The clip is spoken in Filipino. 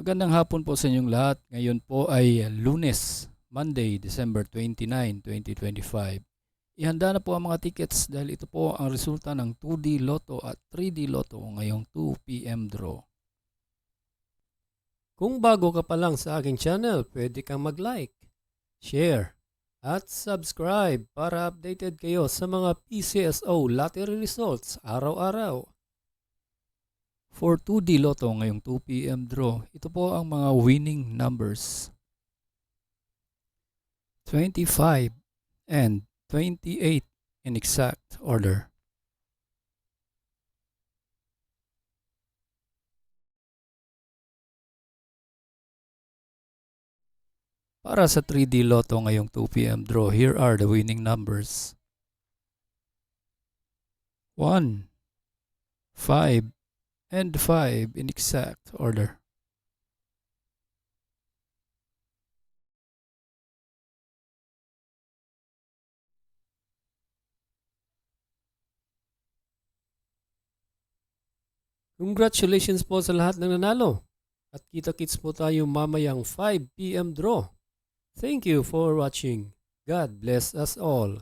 Magandang hapon po sa inyong lahat. Ngayon po ay Lunes, Monday, December 29, 2025. Ihanda na po ang mga tickets dahil ito po ang resulta ng 2D Lotto at 3D Lotto ngayong 2 p.m. draw. Kung bago ka pa lang sa aking channel, pwede kang mag-like, share, at subscribe para updated kayo sa mga PCSO lottery results araw-araw. For 2D Lotto ngayong 2 p.m. draw, ito po ang mga winning numbers. 25 and 28 in exact order. Para sa 3D Lotto ngayong 2 p.m. draw, here are the winning numbers. 1, 5, and 5 in exact order. Congratulations po sa lahat ng nanalo. At kita-kits po tayo mamayang 5 p.m. draw. Thank you for watching. God bless us all.